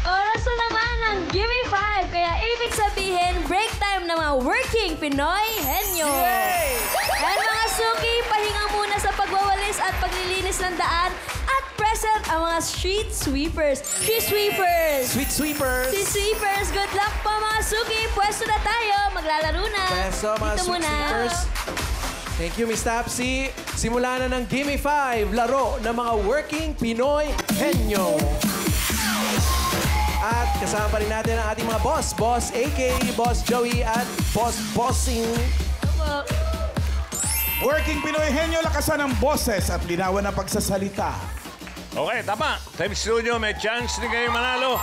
Oras na naman ng Gimme 5. Kaya ibig sabihin, break time ng mga working Pinoy henyo. And mga suki, pahinga muna sa pagwawalis at paglilinis ng daan. At present ang mga street sweepers. Street sweepers! Sweet sweepers! Street sweepers, good luck po mga suki. Pwesto na tayo, maglalaro na. Pwesto, mga Dito sweet muna. sweepers. Thank you, Miss Tapsi. Simula na ng Gimme 5, laro ng mga working Pinoy henyo. At kasama pa rin natin ang ating mga boss. Boss AK, Boss Joey, at Boss Bossing. Working Pinoy henyo, lakasan ng boses at linawan ng pagsasalita. Okay, tama. Time studio, may chance din kayo manalo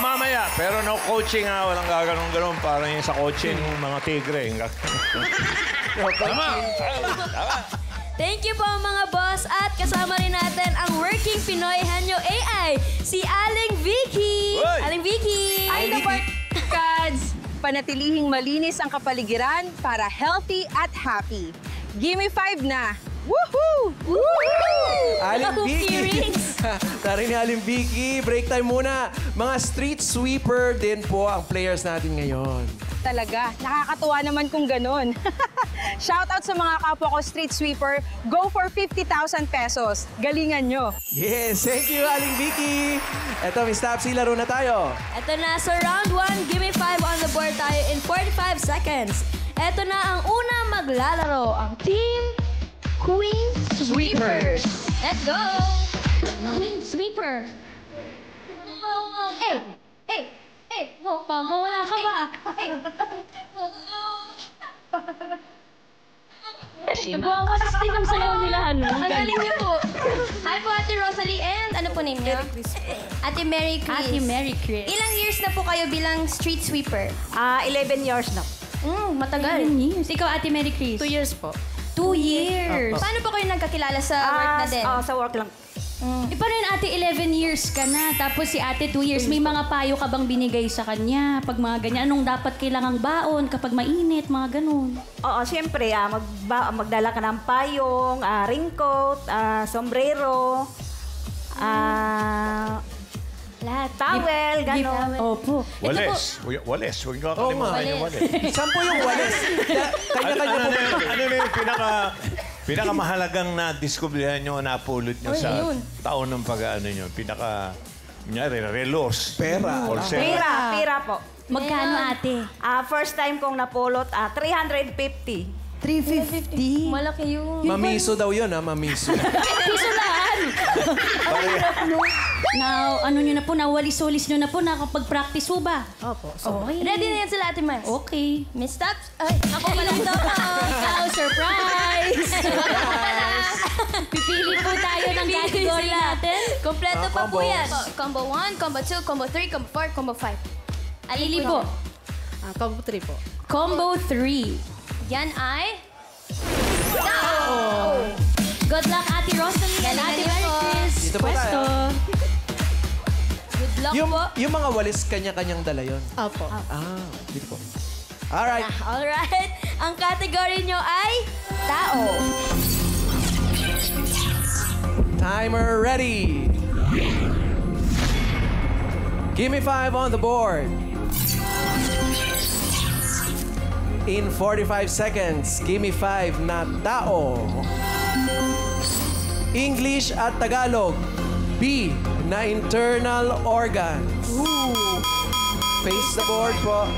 mamaya. Pero no coaching ha, walang gaganong-ganon. Parang yung sa coaching ng mga tigre. Tama. Thank you po mga boss at kasama rin natin ang working Pinoy henyo AI, si Aling Vicky. Hoy! Aling Vicky. Ay, Kads, panatilihing malinis ang kapaligiran para healthy at happy. Gimme 5 na. Woohoo! Aling Vicky. Earrings. Tari ni Aling Vicky. Break time muna. Mga street sweeper din po ang players natin ngayon. Talaga, nakakatuwa naman kung ganun. Shoutout sa mga kapwa ko street sweeper. Go for 50,000 pesos. Galingan nyo. Yes, thank you, Aling Vicky. Eto, Miss Tapsi, laro na tayo. Ito na, so round 1, Gimme 5 on the board tayo in 45 seconds. Ito na ang una maglalaro, ang Team Queen Sweepers. Let's go! Queen Sweeper. Hey! Hey! Hey! Wala ka ba? Buwawas din ang sayaw nila, ano? Ang galing niyo po. Hi po, Ate Rosalie, and ano po name niyo? Ate Mary Chris. Ate Mary Chris. Ilang years na po kayo bilang street sweeper? 11 years na. Matagal. 11 years. Ikaw, Ate Mary Chris? 2 years po. 2 years. Paano po kayo nagkakilala sa work na din? Sa work lang. Paano yun, ate, 11 years ka na, tapos si ate 2 years. May mga payo ka bang binigay sa kanya? Pag mga ganyan, anong dapat kailangang baon kapag mainit, mga ganun? Oo, siyempre, magdala ka ng payong, raincoat, sombrero, Lahat. towel, gano'n. Opo. Wales. Wales. Huwag ka Oo nga. kalimutan yung Wales. Saan po yung wales? Kanya-kanya po. Ano na yung pinakamahalagang na-discoveryhan nyo, napulot nyo sa taon ng pag-ano nyo? Kunyari, relos. Pera. Pira po. Magkano, ate? First time kong napulot, 350. 350. Malaki yun. Mamiso daw yun, ha? Mamiso. Pisulaan! Now, ano nyo na po, nawalis-walis nyo na po, nakapag-practice po ba? Opo. Okay. Ready na yan sila, Ate Mas? Okay. Miss Taps? Ay, ako pala ito. Ikaw, surprise! Pipili po tayo ng category natin. Kompleto pa po combos. yan. Combo 1, Combo 2, Combo 3, Combo 4, Combo 5. Alili po. Combo 3 po. Combo 3. Yan ay... Good luck, Ate Rosalie and Ate Mary Chris. Dito po tayo. Pwesto. Good luck po. Yung mga walis, kanya-kanyang dala yun. Opo. Dito po. Alright. Alright. Ang category nyo ay... Tao. Timer ready. Give me 5 on the board. In 45 seconds, give me 5 na tao. English at Tagalog. B na internal organs. Face the board po.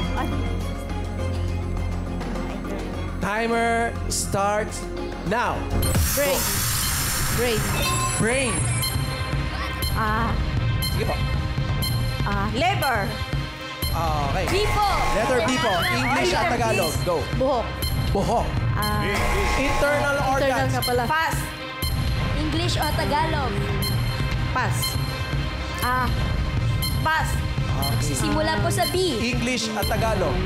Timer starts now. Brain. Brain. Brain. Sige po. Labor. Okay. Bipo. Letter B po. English at Tagalog. Go. Buhok. Buhok. Internal organs. Pass. English o Tagalog? Pass. Pass. Sisimula po sa B. English at Tagalog.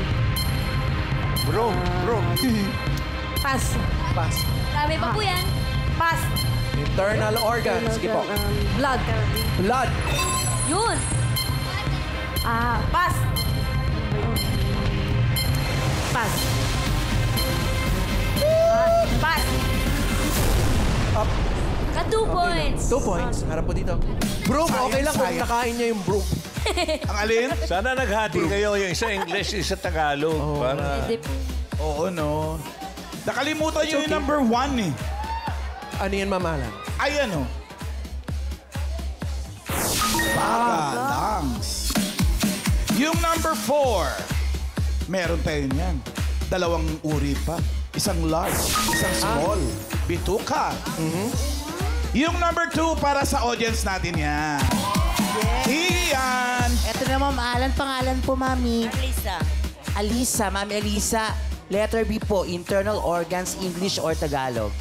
Bro. Pass. Pass. Marami pa po yan. Pass. Internal organs. Sige po. Blood. Blood. Yun. Pass. Pass. Up. Ka 2 points. 2 points. Harap po dito. Broom, okay lang kung Sayang. nakain niya yung broom. Ang alin? Sana naghati kayo yung isa English, isa Tagalog. Para... Oo, no. Nakalimutan niyo It's yung okay. number 1 eh. Ano yan, mamalan? Ay, ano? Balangs. Yung number 4. Meron tayo niyan. 2 uri pa. Isang large, isang small. Bituka. Yung number 2 para sa audience natin yan. Iyan. Ito na, Ma'am Alan. Pangalan po, Mami. Alisa. Alisa. Mami Alisa. Letter B po. Internal organs, English or Tagalog.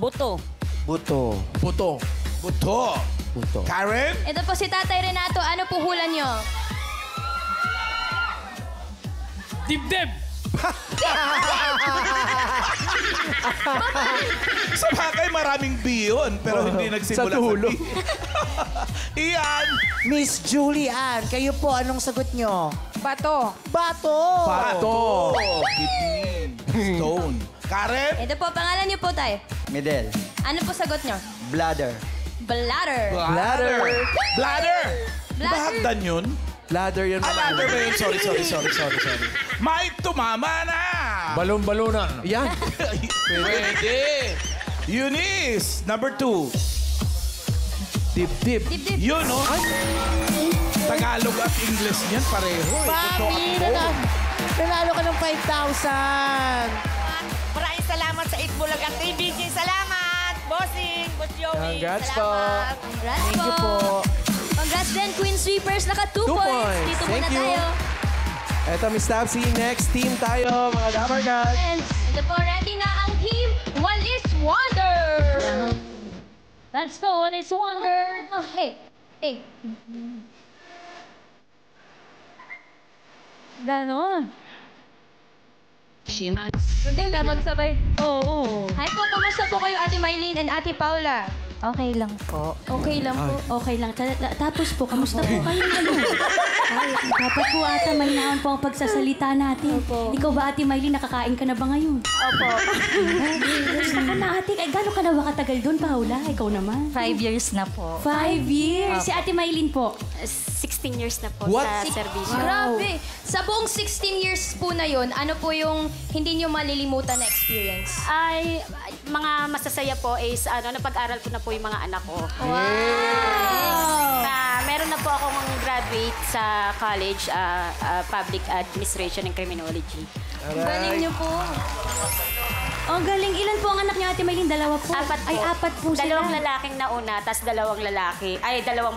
Buto. Buto. Buto. Buto. Buto. Karen? Ito po si Tatay Renato. Ano po hula nyo? Sa bagay, maraming B yun, pero hindi nagsimula Sa dulo. B. Iyan. Miss Julie Ann, kayo po, anong sagot nyo? Bato. Bato! Bato. Kidney. Stone. Karen? Ito po, pangalan nyo po, Tay. Medel. Ano po sagot nyo? Bladder. Bladder. Bladder. Bladder. Di ba Bladder. hagdan yun? Ladder yun. Ladder ba yun? Sorry. May tumama na. Balon-balunan. Yan. Pwede. Eunice, number 2. Dip-dip. Dip-dip. Yun, no? Tagalog at English niyan pareho. Mami, nanalo ka ng 5,000. Maraming salamat sa Itbulaga TVG. Salamat, Bossing, Boss Joey. Congrats po. Salamat. Congrats Thank you po. Congrats din, Queen Sweepers. Naka 2 2 points. points. Dito Thank muna you. tayo. Eto, Miss Tapsy. Next team tayo, mga Dapper Cats. And ito po, ready na ang team Walis Wonder. Let's go, Walis Wonder. Oh, hey. Ganon. Hindi na magsabay. Oo. Hi po, kumusta po kayo, Ate Mylene and Ate Paula? Okay lang po. Okay lang po. Okay lang. Tapos po, kamusta po kayo? Ay, dapat po ata may naon po ang pagsasalita natin. Ikaw ba, Ate Mylene, nakakain ka na ba ngayon? Opo. Gusto ka na, Ate. Ay, gano'n ka na ba katagal doon, Paula? Ikaw naman. 5 years na po. 5 years. Si Ate Mylene po. 16 years na po What? sa servisyo. Grabe. Sa buong 16 years po na yun, ano po yung hindi nyo malilimutan na experience? Ay, mga masasaya po is napag-aral ko na po yung mga anak ko. Meron na po akong graduate sa college, Public Administration and Criminology. Galing nyo po. Oh, galing. Ilan po ang anak niya, Ate Mylene? 2 po. 4 po. Ay, 4 po sila. 2 lalaking nauna, tas 2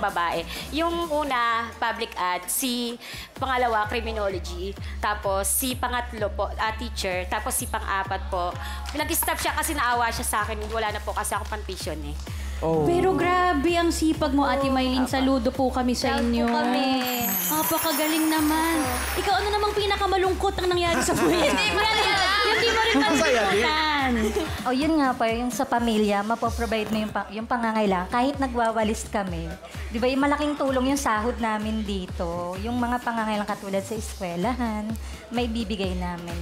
babae. Yung una, Public Ad, si pangalawa, Criminology. Tapos si pangatlo po, teacher. Tapos si pang-4 po. Nag-stop siya kasi naawa siya sa akin. Wala na po kasi ako pan-tuition eh. Oh. Pero grabe ang sipag mo, Ate Mylene. Saludo po kami sa Proud po inyo. kami. Napakagaling naman. Ikaw, ano namang pinakamalungkot ang nangyari sa buhay? Hindi mo rin malungkotan. O yun nga po, yung sa pamilya, mapoprovide mo yung pangangailangan. Kahit nagwawalis kami, di ba, yung malaking tulong yung sahod namin dito. Yung mga pangangailangan katulad sa eskwelahan, may bibigay namin.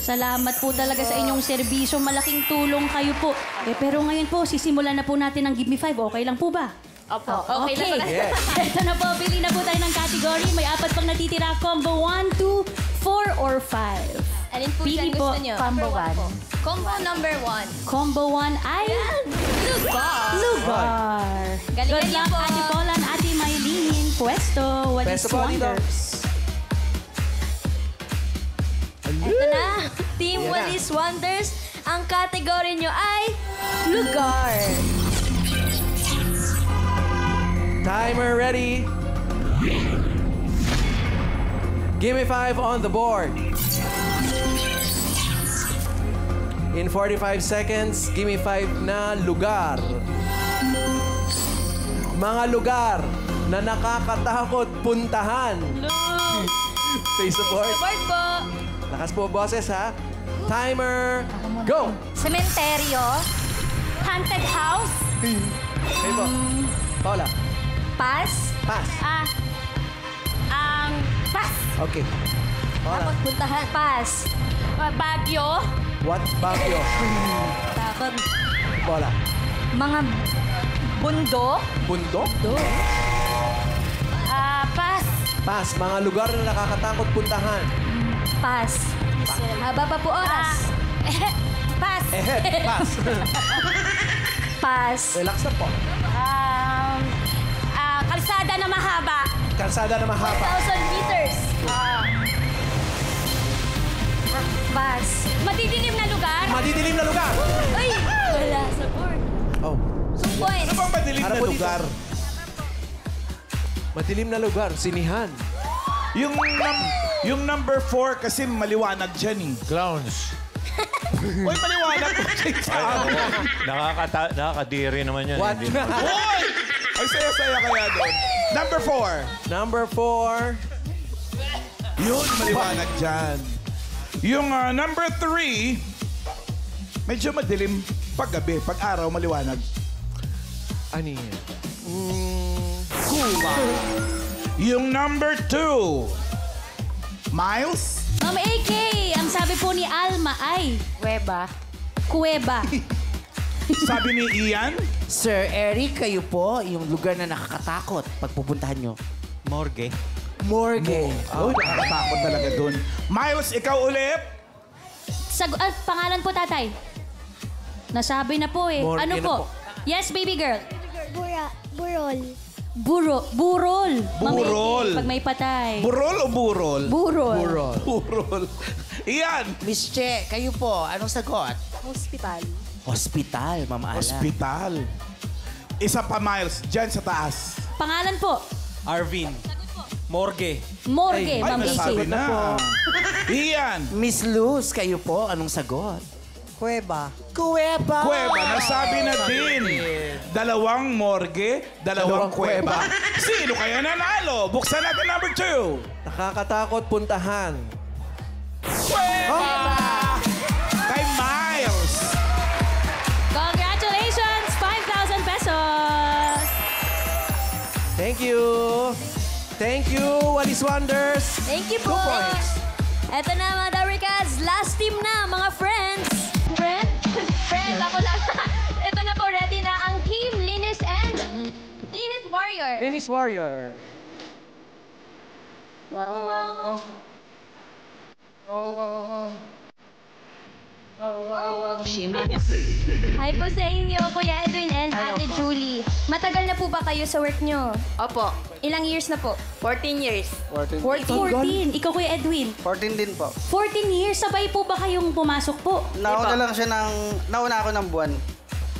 Salamat po talaga sa inyong serbisyo. Malaking tulong kayo po. Pero ngayon po, sisimulan na po natin ang Give Me 5. Okay lang po ba? Opo. Okay lang ba? Ito na po, bili na po tayo ng category. May 4 pang natitira. Combo 1, 2, 4, or 5. Alin po Pili dyan po, gusto nyo? Combo 1. Combo number 1. Combo 1 ay Lugar. lugar. Galingan Good niyo luck, po. Ate Paula and Ate Mylene. Pwesto, Walis Pwesto po dito. Wonders. Ito na, Team Yan na. Walis Wonders. Ang category nyo ay lugar. Timer ready. Give me 5 on the board. In 45 seconds, give me 5 na lugar. Mga lugar na nakakatakot puntahan. Face the board. Board po. Lakas po, boses, ha? Timer, go! Sementeryo, Haunted house. Okay po. Paula, pass, pass. Pass. Okay. Paula, Puntahan. pass, Baguio. what Baguio? Takot. Paula, mga Bundok? Bundok? Pass. Pass. Mga lugar na nakakatakot puntahan. Pass. Haba pa po oras. Pass. Pass. Pass. Relax na po. Kalsada na mahaba. Kalsada na mahaba. 1,000 meters. Pass. Madidilim na lugar. Madidilim na lugar. Ay! Wala sa board. Oh. 2 points. Ano bang madilim Harap na po dito. lugar? Madilim na lugar. Sinihan. Yung number 4 kasi maliwanag dyan eh. Clowns. Uy, maliwanag po siya sa amin. Nakakadiri naman yan. What? Hindi naman. Uy! Ay, saya-saya kaya doon. Number 4. Number 4. Yun, maliwanag dyan. Yung number 3, medyo madilim pag gabi. Pag araw, maliwanag. Ano yan? Yung number 2, Miles. Ma'am AK, ang sabi po ni Alma ay Kuweba. kuweba. Sabi ni Ian, Sir Eric, kayo po, yung lugar na nakakatakot pag pupuntahan nyo. Morgue. Morgue. oh, nakakatakot talaga dun. Miles, ikaw ulit. Pangalan po, tatay. Nasabi na po eh. Morgue Ano na po? po. Yes, baby girl. Burol. Burol. Ma'am AK, Burol. pag may patay. Burol o burol? Burol. Burol. Ian, Miss Che, kayo po, anong sagot? Hospital. Hospital, Ma'am Ala. hospital. Isa pa, Miles, dyan sa taas. Pangalan po? Arvin. Morgue. Morgue, Ay, Ma'am AK. nasabi na. Ian, Miss Luz, kayo po, anong sagot? Kuweba. Kuweba. Kuweba, nasabi na din. Dalawang morgue, dalawang kuweba. Sino kaya nanalo? Buksan natin number 2. Nakakatakot puntahan. Kuweba! Kay Miles. Congratulations! 5,000 pesos! Thank you. Thank you, Walis Wonders. Thank you po. 2 points. Eto na mga Dabarkads, last team na mga friends. Friends, ako lang. Ito na po, ready na ang Team Linis and Linis Warrior. Linis Warrior. Hi po sa inyo, Kuya Edwin and Ate Julie. Matagal na po ba kayo sa work nyo? Opo. Ilang years na po? 14 years. 14. Ikaw, Kuya Edwin. 14 din po. 14 years. Sabay po ba kayong pumasok po? Nauna lang siya nauna ako ng buwan.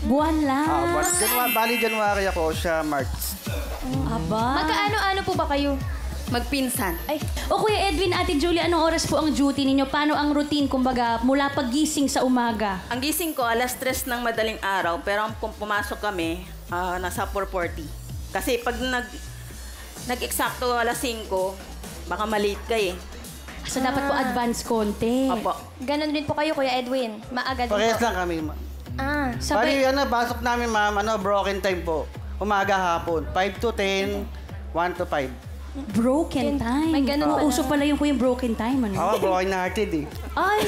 Buwan lang. Bali January ako, siya March. Aba. Magkaano-ano po ba kayo? Magpinsan. Ay, O Kuya Edwin, Ate Julie, anong oras po ang duty ninyo? Paano ang routine, kumbaga, mula paggising sa umaga? Ang gising ko, alas 3 ng madaling araw, pero ang pumasok kami, nasa 4:40. Kasi pag nag-eksakto alas 5, baka malate ka eh. So, dapat po advance konti. Opo. ganun din po kayo, Kuya Edwin. Maaga din Parehas po. lang kami, ma'am. Sabay. Bali, pasok namin, ma'am, broken time po. Umaga, hapon. 5 to 10, 1 to 5. Broken time. May ganun pala. Uso pala yung broken time, ano? Ako, broken hearted eh. Ay!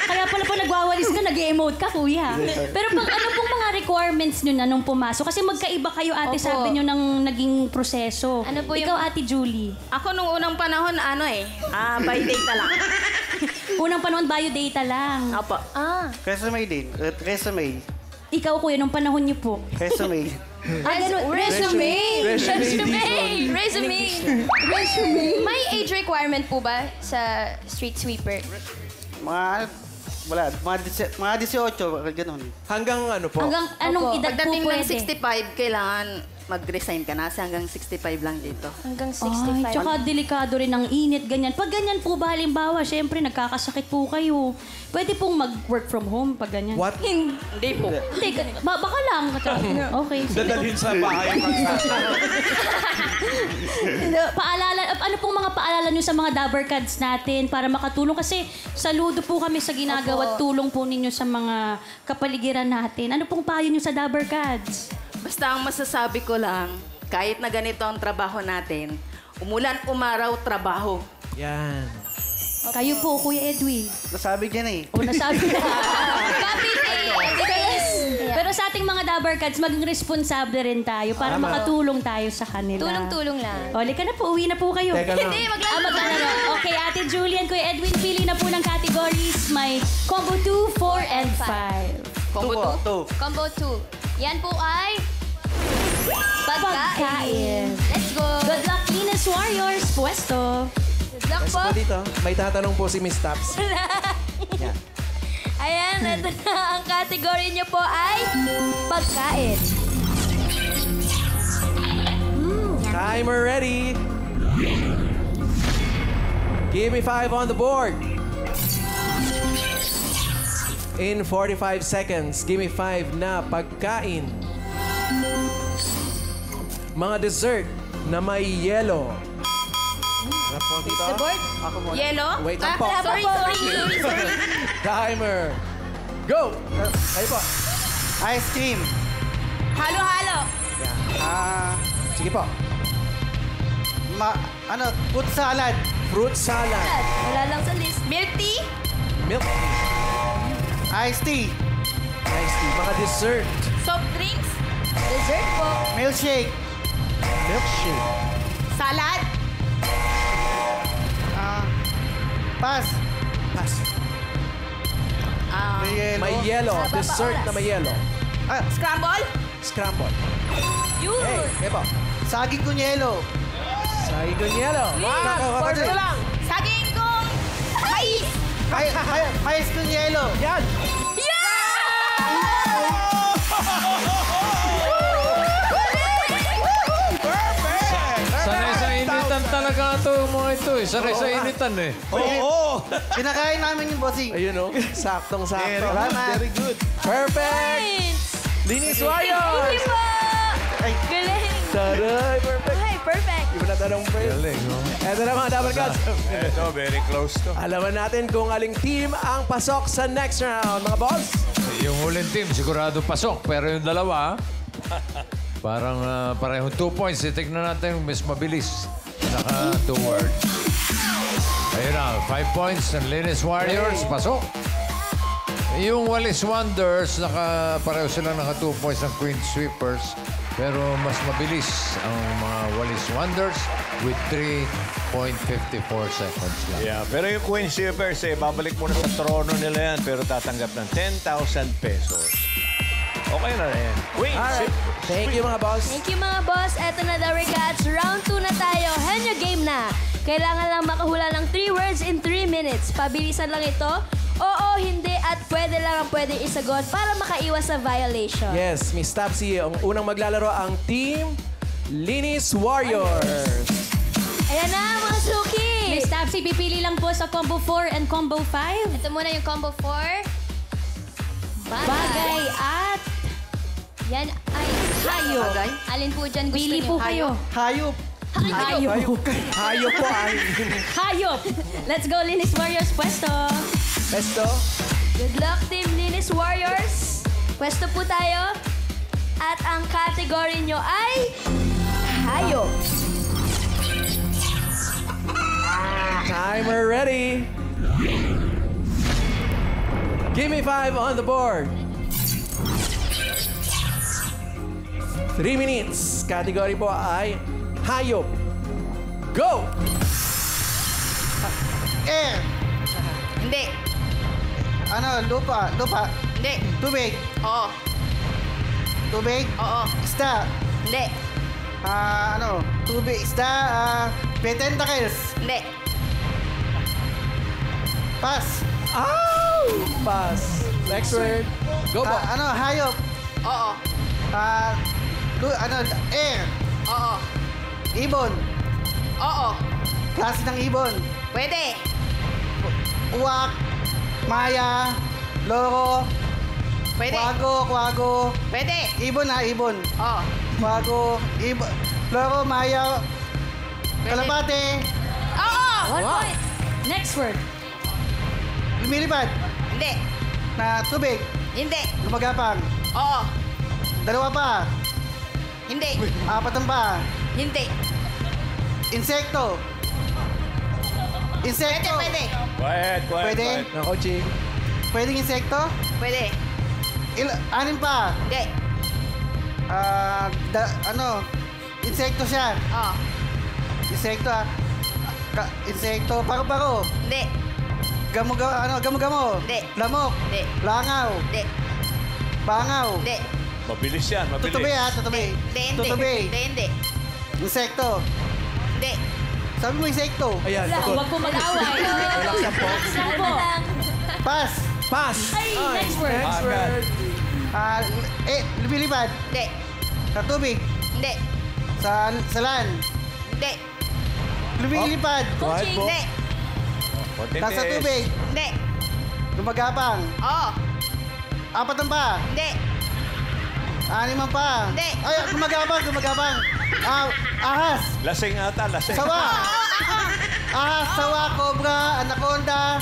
Kaya pala po nagwawalis ka, nag-emote ka, kuya. Pero ano pong mga requirements nyo na nung pumasok? Kasi magkaiba kayo, ate, Opo. sabi nyo ng naging proseso. Ano po yung- Ikaw, ate Julie. Ako nung unang panahon, by data lang. Unang panahon, biodata lang. Opo. Resume din. Resume. Ikaw, kuya, nung panahon nyo po. Resume. Resume! Resume. Resume! May age requirement po ba sa street sweeper? Mga 18, ganun. Hanggang ano po? Hanggang anong edad po Pagdating ng pwede? 65, kailangan mag-resign ka na. Kasi hanggang 65 lang dito. Hanggang Ay, 65. tsaka delikado rin ang init, ganyan. Pag ganyan po ba, halimbawa, syempre, nagkakasakit po kayo. Pwede pong mag-work from home pag ganyan. What? Hindi po. Hindi, baka lang. Okay. Dadalhin sa bahay ang Ano pong mga paalala nyo sa mga Dabarkads natin para makatulong? Kasi saludo po kami sa ginagawa at tulong po ninyo sa mga kapaligiran natin. Ano pong payo nyo sa Dabarkads? Basta ang masasabi ko lang, kahit na ganito ang trabaho natin, umulan, umaraw, trabaho. Yan. Kayo po, Kuya Edwin. Nasabi dyan eh. O nasabi na. Copy paste! Pero Pero sa ating mga Dabbercats, maging responsable rin tayo para makatulong tayo sa kanila. Tulong-tulong lang. O, ka na po. Uwi na po kayo. Teka lang. Hindi, maglalaro. Maglalaro. Okay, Ate Julian, Kuya Edwin, pili na po ng categories. May combo 2, 4, and 5. Combo 2. Combo 2. Yan po ay... Pagkain. Let's go. Good luck, Ines Warriors. Pwesto. Good luck Yes po. po dito. May tatanong po si Miss Taps. Ayan, ito na. Ang category niyo po ay pagkain. Timer ready. Give me 5 on the board. In 45 seconds, give me 5 na pagkain. Mga dessert na may yellow. Ano po dito? The board? Ako muna. Yellow? Wait lang po. Sorry. Timer. Go! Kayo po. Ice cream. Halo-halo. Sige po. Fruit salad. Fruit salad. Wala lang sa list. Milk tea. Milk tea. Iced tea. Iced tea. Mga dessert. Soft drinks. Dessert po. Milkshake. Milkshake. Salad. Pass. Pass. May yellow. May yellow. Dessert na may yellow. Scramble. Scramble. Yun. Hey, kayo po. Saging con yellow. Saging con yellow. Order na lang. Saging kong mais. Mais con yellow. Yan. Sanay sa initan talaga ito mga ito eh. Sanay sa initan eh. Oo. Kinakain namin yung bossing. Ayun o. Saktong-sakto. Very good. Perfect. Linis Warriors. Hindi po. Galing. Taray. Perfect. Ay, perfect. Iba na tanong pa yun. Galing, no? Eto na mga Dabbercats. Ito, very close to. Alaman natin kung aling team ang pasok sa next round, mga boss. Yung huling team, sigurado pasok. Pero yung dalawa, parang parehong 2 points. Tignan natin yung mas mabilis. Naka 2 words. Ayun na, 5 points ng Linis Warriors. Pasok. Yung Wallis Wonders, pareho sila naka 2 points ng Queen Sweepers. Pero mas mabilis ang mga Wallis Wonders with 3.54 seconds lang. Yeah, pero yung Queen Sweepers, babalik muna sa trono nila yan, pero tatanggap ng 10,000 pesos. Okay na yan. Queen Sweepers. Thank you, mga boss. Thank you mga boss. Eto na Dabbercats. Round 2 na tayo. Henyo game na. Kailangan lang makahula ng 3 words in 3 minutes. Pabilisan lang ito. Oo, hindi, at pwede lang ang pwede isagot para makaiwas sa violation. Yes, Miss Tapsy, ang unang maglalaro ang team Linis Warriors. Ayan na, mga suki. Miss Tapsy, pipili lang po sa combo 4 and combo 5. Ito muna yung combo 4. Bagay at Yan ay hayop. Bagay? Alin po dyan gusto pili niyo? po kayo. Hayop. Hayop. Hayop po ay. Hayop. Let's go, Linis Warriors. Pwesto. Pesto. Good luck, Team Linis Warriors. Pwesto po tayo. At ang category nyo ay hayop. Timer ready. Give me 5 on the board. 3 minutes. Category po ay hayop. Go! Air. Hindi. Lupa. Hindi. Tubig. Oo. Tubig. Oo. Isda. Hindi. Tubig. Isda. May tentacles. Hindi. Pass. Ow! Pass. Next word. Go po. Hayop. Oo. Air. Oo. Ibon. Oo. Klase ng ibon. Pwede. Uwak. Maya. Loro. Pwede. Kwago. Pwede. Ibon ibon. Oo. Kwago. Ibon. Loro, Maya. Kalapate. Oo. 1 point. Next word. Lumilipad. Hindi. Na tubig. Hindi. Gumagapang. Oo. 2 pa. Hindi. 4 pa. Hindi. Insekto. Insekto. Pwede. Quiet. Pwede? Nako, Ching. Pwedeng insekto? Pwede. Anim pa. Hindi. Insekto siya. Oo. Insekto insekto, paro-paro. Hindi. Gamo-gamo. Hindi. Lamok. Hindi. Langaw. Hindi. Bangaw. Hindi. Mabilis yan, mabilis. Tutubi. Hindi. Insekto. Hindi. Sabi mo insekto. Ayan, sagot. Huwag po mag-away. Relax lang po. Pass. Pass. Ay, next word. Next word. Lumilipad. Hindi. Sa tubig. Hindi. Sa land. Hindi. Lumilipad. Right po. Hindi. Konting Nasa tiis. tubig. Hindi. Gumagapang. Oo. Apat ang pa. Hindi. Anim ang pa. Hindi. Ay, gumagapang. Ahas. Lasing ata, lasing. Sawa. Ahas, sawa, cobra, anaconda.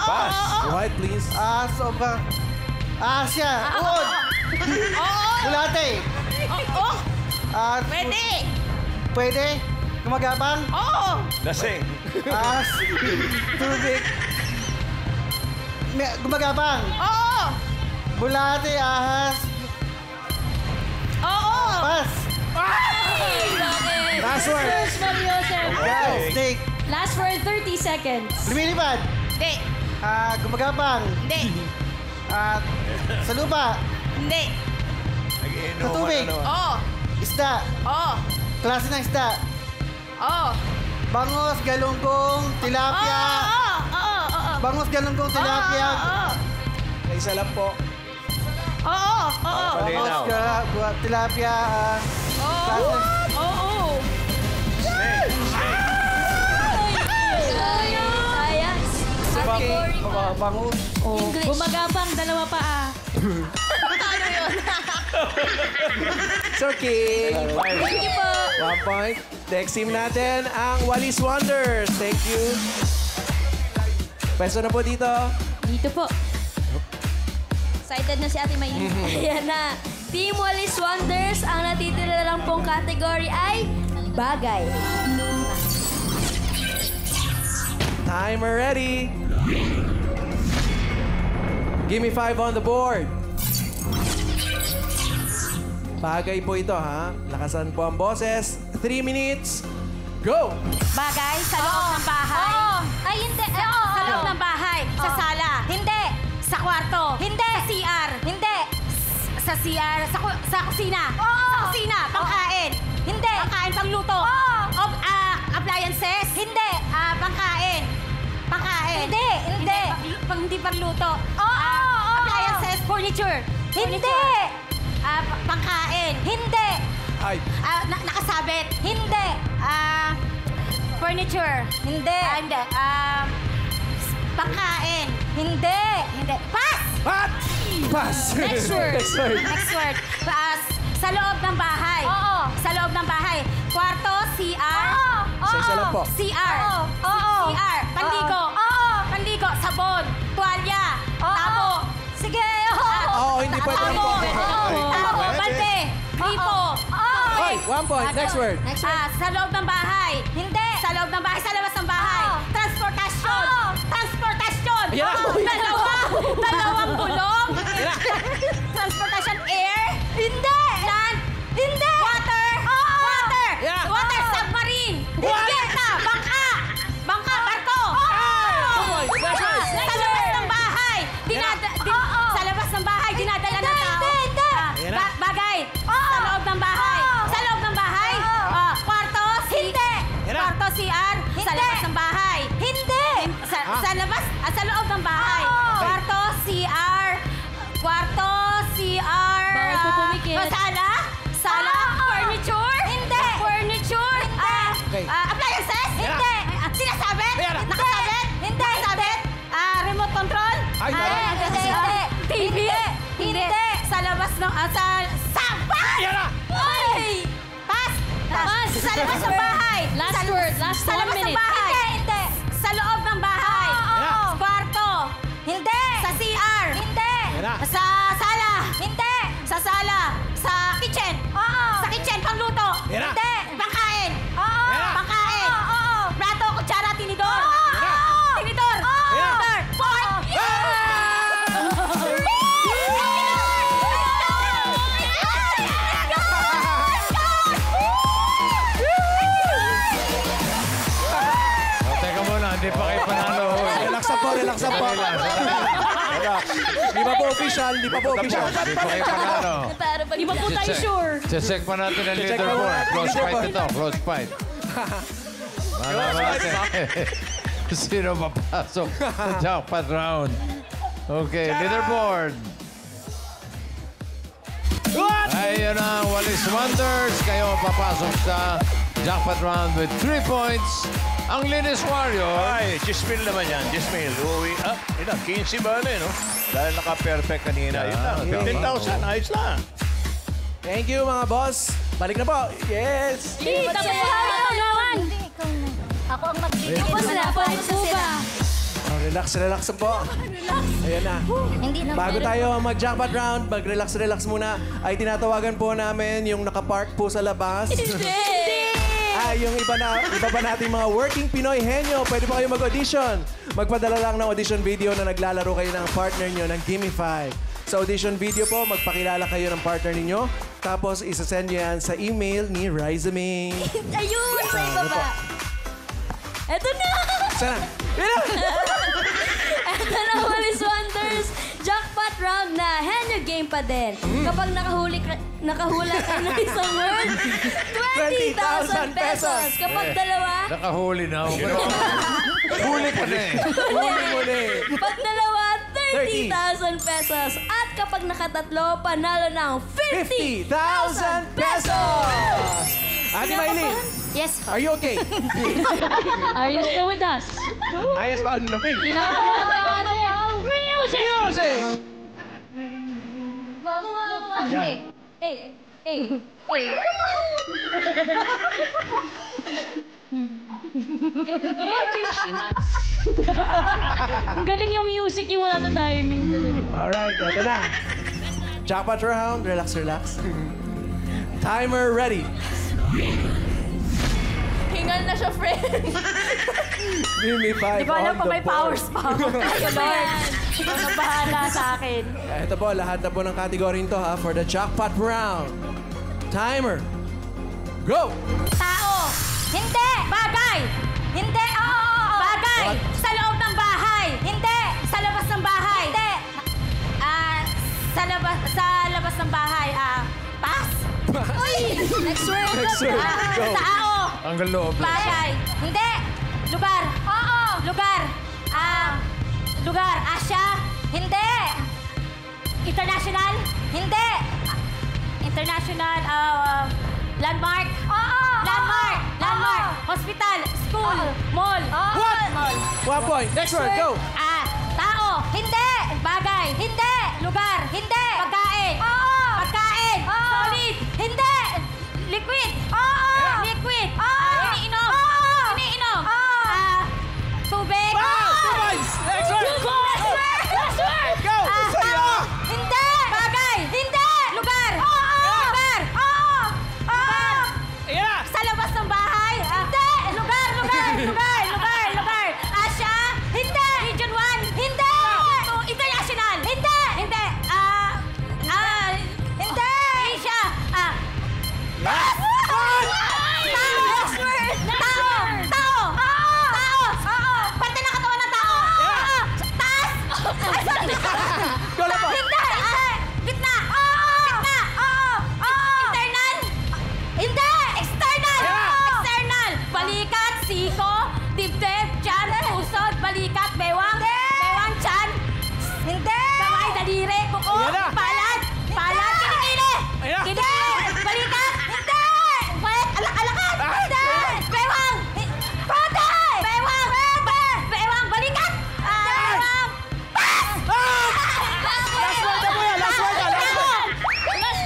Pass. Right, please. Ahas, sobra. Ahas siya. Uod. Bulate. Oo. Pwede. Pwede. Gumagapang. Oo. Lasing. Ahas. Tubig. Gumagapang. Oo. Bulate, ahas. Oo. Pass. Last word. Snake. Last word, 30 seconds. Lumilipad. Hindi. Gumagapang. Hindi. Sa lupa. Hindi. Nag-iinom. Sa tubig. Oo. Isda. Oo. Klase ng isda. Oo. Bangos, galunggong, tilapia. Oo. Bangos, galunggong, tilapia. Isa lang po. Oo. Bangos, tilapia. Oo. Oo. Snake. Sayang. Category na. Bangus. English. Gumagapang, dalawa pa It's okay. Thank you po. 1 point. Next team natin, ang Wallis Wonders. Thank you. Pwesto na po dito. Dito po. Excited na si Ate May. Ayan na. Team Wallis Wonders, ang natitira lang pong category ay bagay. Timer ready. Give me 5 on the board. Bagay po ito, ha? Lakasan po ang boses. 3 minutes. Go! Bagay sa loob ng bahay. Ay, hindi. Sa loob ng bahay. Sa sala. Hindi. Sa kwarto. Hindi. Sa CR. Hindi. Sa CR. Sa kusina. Oo. Sa kusina. Pangkain. Hindi. Pangkain, pangluto. Appliances. Hindi. Pangkain. Pangkain. Hindi. Hindi. Hindi pangluto. Oo. Appliances. Furniture. Hindi. Pangkain. Hindi. Ay. Nakasabit. Hindi. Furniture. Hindi. Hindi. Pangkain. Hindi. Hindi. Pass! What? Pass. Next word. Next word. Next word. Sa loob ng bahay. Oo. Sa loob ng bahay. Kwarto, CR. Isa lang po. CR. Oo. CR. Panligo. Oo. Panligo. Sabon. Tuwalya. Tabo. Sige. Oo, hindi pwede lang po. Tabo. Balde. Gripo. Ay, 1 point. Next word. Next word. Sa loob ng bahay. Hindi. Sa loob ng bahay. Sa labas ng bahay. Transportasyon. Transportasyon. Dalawang gulong. Transportasyon. Air. Hindi. Land. Hindi. Water. Water. Yeah. Water. Submarine. Bangka. Bangka. Barko. Sa labas ng bahay. Sa labas ng bahay. Dinadala ng tao. Hindi. Bagay. Sa loob ng bahay. Sa loob ng bahay. Kwarto. Hindi. Kwarto, CR. Sa labas ng bahay. Hindi. Sa labas. Sa loob ng bahay. Kwarto, CR. Kwarto, CR. Bawal po pumikit. Sala. Sala. Furniture. Hindi. Furniture. Okay. Appliances. Hindi. Sinasabit. Nakasabit. Hindi. Nakasabit. Remote control. Ay, meron. Hindi. TV. Hindi. Sa labas ng... Pass! Ay! Pass! Pass. Sa labas ng bahay. Last word. Last Sa 1 labas ng minute. bahay. Hindi. Sa loob ng bahay. Kwarto. Hindi. Sa CR. Hindi. Sa sala. Hindi. Sa sala. Sa kitchen. Sa kitchen, pangluto. Hindi. Pangkain. Oo. Pangkain. Oo. Plato, kutsara, tinidor. Tinidor. Oo. Tinidor. Fork. Hindi pa kayo panalo. Relax lang po, relax lang po. Hindi pa po official, hindi pa po official. Hindi pa kayo panalo. Di ba po tayo sure? Check pa natin ang Check pa leaderboard. muna. Close fight Leaderboard. ito. Close fight. Malaman natin. Sino papasok sa jackpot round? Okay, leaderboard. Ayun na, Walis Wonders. Kayo papasok sa jackpot round with 3 points. Ang Linis Warrior. Ay, 10,000 naman yan. 10,000. Uwi. Yun lang, 15 bale, no? Dahil naka-perfect kanina. Yun lang, 15,000. Ayos lang. Thank you, mga boss. Balik na po. Yes! Hindi, tapos naman. Ako ang magbibigay. Tapos na, paano po ba? Oh, relax po. Ayan na. Hindi na. Bago tayo mag-jackpot round, mag-relax muna, ay tinatawagan po namin yung nakapark po sa labas. Yung iba pa nating mga working Pinoy henyo, pwede pa kayo mag-audition. Magpadala lang ng audition video na naglalaro kayo ng partner nyo ng Gimme 5. Sa audition video po, magpakilala kayo ng partner ninyo. Tapos, isasend nyo yan sa email ni Rizame. Ayun, sa ibaba. Eto na! Sana? Eto na, Walis Wonders. Jackpot round na. Henyo game pa din. Kapag nakahula ka ng isang word, 20,000 pesos. Kapag dalawa, Nakahuli na ako. Huli pa na eh. Huli. Kapag dalawa, 30,000 pesos. At kapag nakatatlo, panalo ng 50,000 pesos! Ate Maylin, Yes. are you okay? Are you still with us? Ayos ba? Ano namin? Music! Ang galing yung music, yung wala na timing. Alright, ito na. Jackpot round, relax. Timer ready. Hingal na siya, friend. Gimme 5 Di ko alam on pa the may board. powers pa ako. Tayo, Lord. Ikaw na bahala sa akin. Ito po, lahat na po ng category nito ha, for the jackpot round. Timer. Go! Tao. Hindi. Bagay. Hindi. Oo. Bagay. Sa loob ng bahay. Hindi. Sa labas ng bahay. Hindi. Sa labas ng bahay. Pass. Uy. Next word. Next word. Go. Tao. Hanggang loob. Bagay. Hindi. Lugar. Oo. Lugar. Lugar. Asya. Hindi. International. Hindi. International. Landmark. Oo. Landmark. Hospital. School. Mall. What? Mall. 1 point. Next word, go! Tao. Hindi. Bagay. Hindi. Lugar. Hindi. Pagkain. Oo. Pagkain. Solid. Hindi. Liquid. Oo. Liquid. Oo. Iniinom. Oo. Iniinom. Tubig. Wow! 2 points! Next word! Last word. Go! Tao. Hindi. Bagay. Hindi. Lugar. Oo. Lugar. Oo. Ayan na! Sa labas ng bahay. Hindi. Lugar. Asya. Hindi. Region 1. Hindi. International. Hindi. Hindi. Hindi. Asia. Tao. Parte ng katawan ng tao. Taas. Ay, sorry. Go lang po. Hindi. Gitna. Internal. Hindi. External. External. Balikat, siko, dibdib, tiyan, pusod, balikat, bewang. Bewang, tiyan. Hindi. Kamay, daliri, kuko, Ayan na. palad, kinikili. Ayan na. Kinikili. Balikat. Hindi. Wait, alakat. Hindi. Bewang. Pwede. Bewang. Bewang, balikat. Bewang. Pass. Last word na po yan! Last word na! Last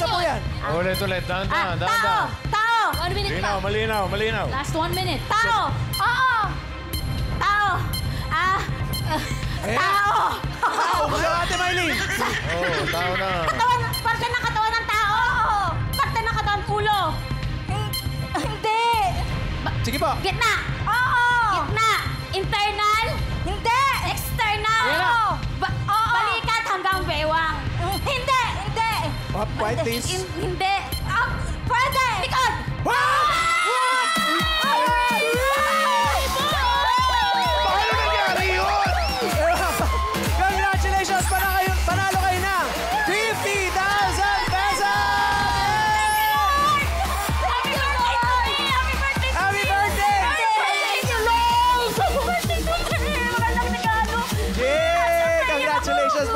na po yan! Ulit. Dahan. Tao. Malinaw. Last 1 minute. Tao. Oo. Tao. Ayan. Tao. Tao ko lang, Ate Maylin! Oh, tao na. Parte ng katawan ng tao. Parte ng katawan ulo. Hindi. Sige po! Gitna. Oo. Gitna. Internal. Hindi. External. Ayan na. Balikat hanggang bewang. Hindi. 1 point, please. Hindi. Pwede. Likod.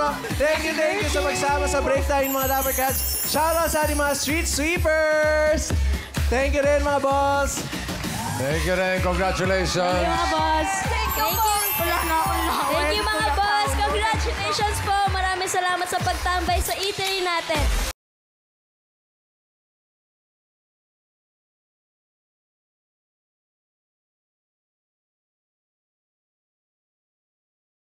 po. Thank you sa pagsama sa break time, mga Dapper Cats. Shoutout sa ating mga street sweepers. Thank you rin, mga boss. Thank you rin. Congratulations. Mga boss. Thank you. Thank you, mga boss. Congratulations po. Maraming salamat sa pagtambay sa eatery natin.